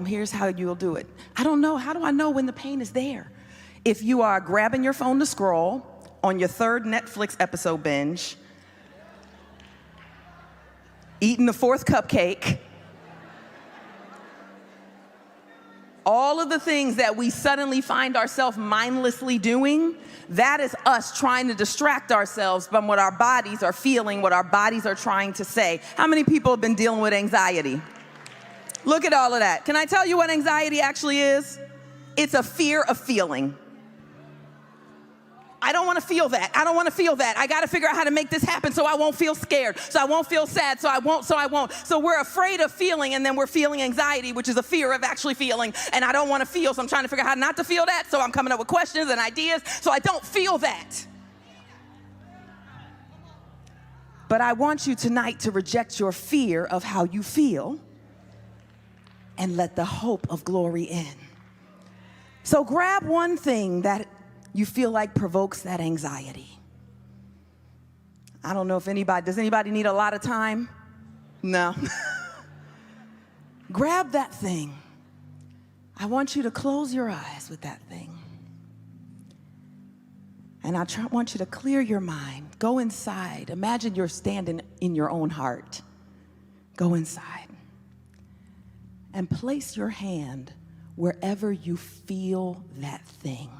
here's how you'll do it. I don't know. How do I know when the pain is there? If you are grabbing your phone to scroll on your third Netflix episode binge, eating the fourth cupcake, all of the things that we suddenly find ourselves mindlessly doing, that is us trying to distract ourselves from what our bodies are feeling, what our bodies are trying to say. How many people have been dealing with anxiety? Look at all of that. Can I tell you what anxiety actually is? It's a fear of feeling. I don't want to feel that. I don't want to feel that. I got to figure out how to make this happen so I won't feel scared, so I won't feel sad, so I won't. So we're afraid of feeling, and then we're feeling anxiety, which is a fear of actually feeling, and I don't want to feel, so I'm trying to figure out how not to feel that, so I'm coming up with questions and ideas so I don't feel that. But I want you tonight to reject your fear of how you feel and let the hope of glory in. So grab one thing that you feel like provokes that anxiety. I don't know if does anybody need a lot of time? No. Grab that thing. I want you to close your eyes with that thing. And want you to clear your mind. Go inside. Imagine you're standing in your own heart. Go inside. And place your hand wherever you feel that thing.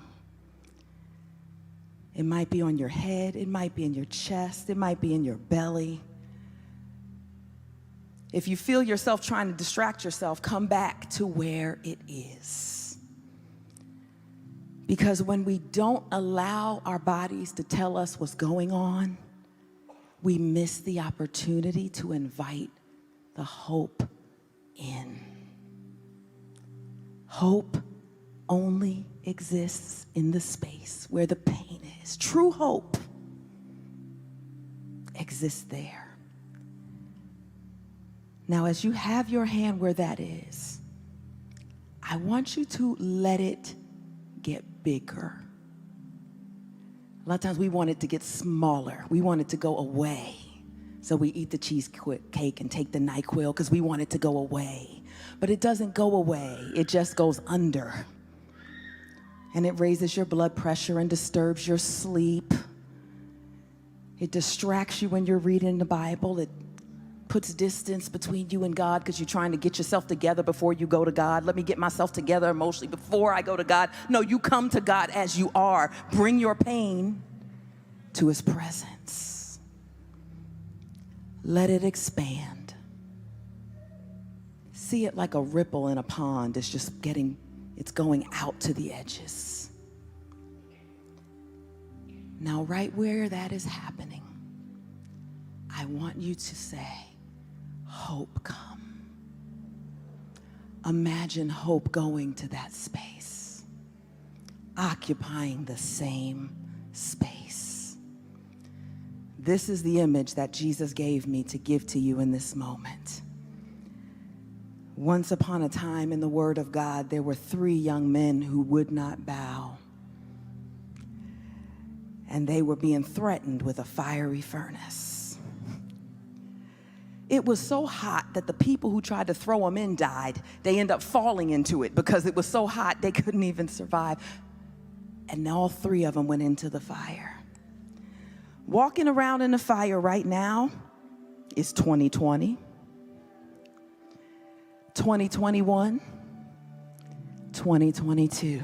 It might be on your head, it might be in your chest, it might be in your belly. If you feel yourself trying to distract yourself, come back to where it is. Because when we don't allow our bodies to tell us what's going on, we miss the opportunity to invite the hope in. Hope only exists in the space where the pain is. True hope exists there. Now, as you have your hand where that is, I want you to let it get bigger. A lot of times we want it to get smaller. We want it to go away. So we eat the cheesecake and take the NyQuil because we want it to go away. But it doesn't go away. It just goes under. And it raises your blood pressure and disturbs your sleep. It distracts you when you're reading the Bible. It puts distance between you and God because you're trying to get yourself together before you go to God. Let me get myself together emotionally before I go to God. No, you come to God as you are. Bring your pain to His presence. Let it expand. See it like a ripple in a pond. It's going out to the edges. Now, right where that is happening, I want you to say, hope come. Imagine hope going to that space, occupying the same space. This is the image that Jesus gave me to give to you in this moment. Once upon a time in the Word of God, there were 3 young men who would not bow. And they were being threatened with a fiery furnace. It was so hot that the people who tried to throw them in died. They ended up falling into it because it was so hot they couldn't even survive. And all 3 of them went into the fire. Walking around in the fire right now is 2020. 2021, 2022.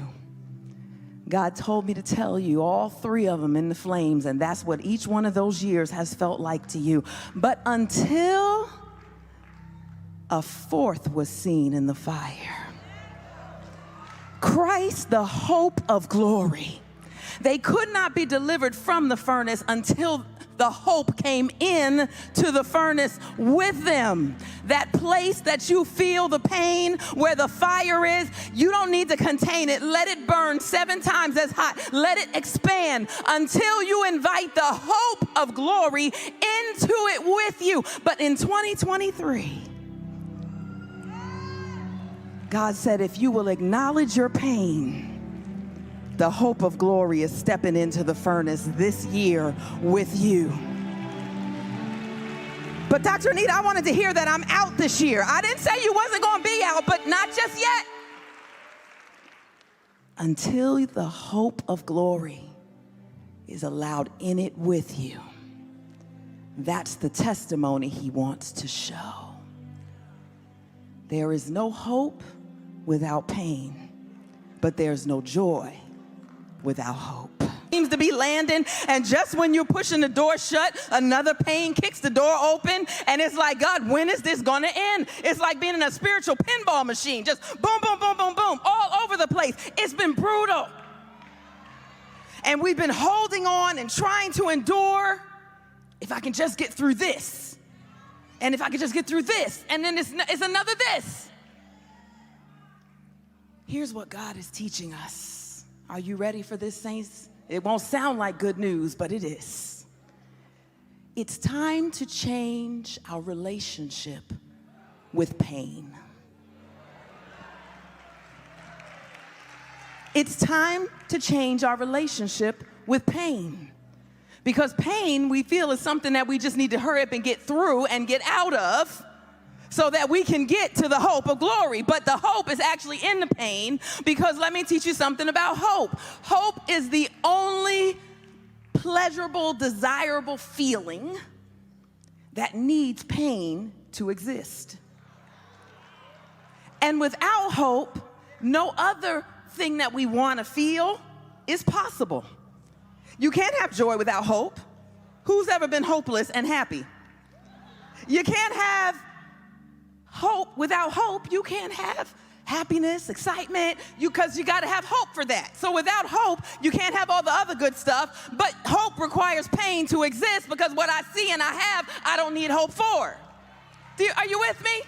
God told me to tell you all 3 of them in the flames, and that's what each one of those years has felt like to you. But until a 4th was seen in the fire, Christ, the hope of glory. They could not be delivered from the furnace until the hope came in to the furnace with them. That place that you feel the pain, where the fire is, you don't need to contain it. Let it burn 7 times as hot. Let it expand until you invite the hope of glory into it with you. But in 2023, God said, if you will acknowledge your pain, the hope of glory is stepping into the furnace this year with you. But Dr. Anita, I wanted to hear that I'm out this year. I didn't say you wasn't going to be out, but not just yet. until the hope of glory is allowed in it with you. That's the testimony he wants to show. There is no hope without pain, but there's no joy without hope. Seems to be landing, and just when you're pushing the door shut, another pain kicks the door open, and it's like, God, when is this gonna end? It's like being in a spiritual pinball machine, just boom, boom, boom, boom, boom, all over the place. It's been brutal. And we've been holding on and trying to endure. If I can just get through this, and if I can just get through this, and then it's another this. Here's what God is teaching us. Are you ready for this, saints? It won't sound like good news, but it is. It's time to change our relationship with pain. It's time to change our relationship with pain. Because pain, we feel, is something that we just need to hurry up and get through and get out of so that we can get to the hope of glory. But the hope is actually in the pain, because let me teach you something about hope. Hope is the only pleasurable, desirable feeling that needs pain to exist. And without hope, no other thing that we want to feel is possible. You can't have joy without hope. Who's ever been hopeless and happy? You can't have hope without hope. You can't have happiness, excitement, because you got to have hope for that. So without hope, you can't have all the other good stuff, but hope requires pain to exist, because what I see and I have, I don't need hope for. Are you with me?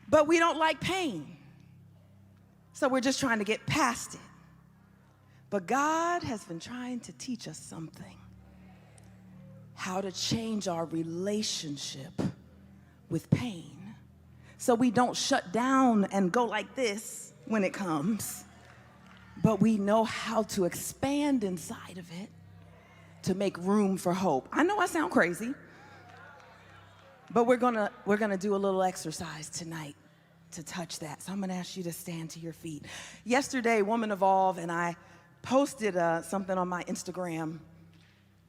But we don't like pain, so we're just trying to get past it. But God has been trying to teach us something, how to change our relationship with pain so we don't shut down and go like this when it comes, but we know how to expand inside of it to make room for hope. I know I sound crazy, but we're gonna do a little exercise tonight to touch that. So I'm gonna ask you to stand to your feet. Yesterday, Woman Evolve and I posted something on my Instagram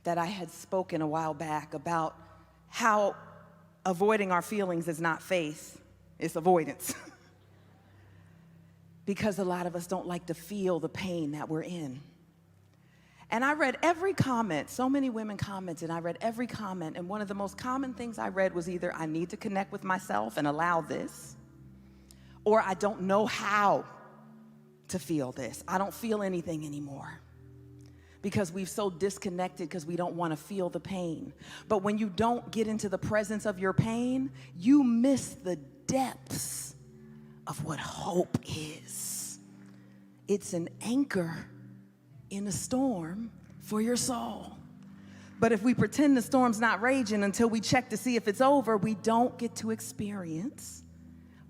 that I had spoken a while back about how avoiding our feelings is not faith, it's avoidance. Because a lot of us don't like to feel the pain that we're in. And I read every comment. So many women commented, and I read every comment, and one of the most common things I read was either I need to connect with myself and allow this, or I don't know how to feel this. I don't feel anything anymore. Because we've so disconnected because we don't want to feel the pain. But when you don't get into the presence of your pain, you miss the depths of what hope is. It's an anchor in a storm for your soul. But if we pretend the storm's not raging until we check to see if it's over, we don't get to experience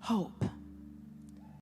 hope.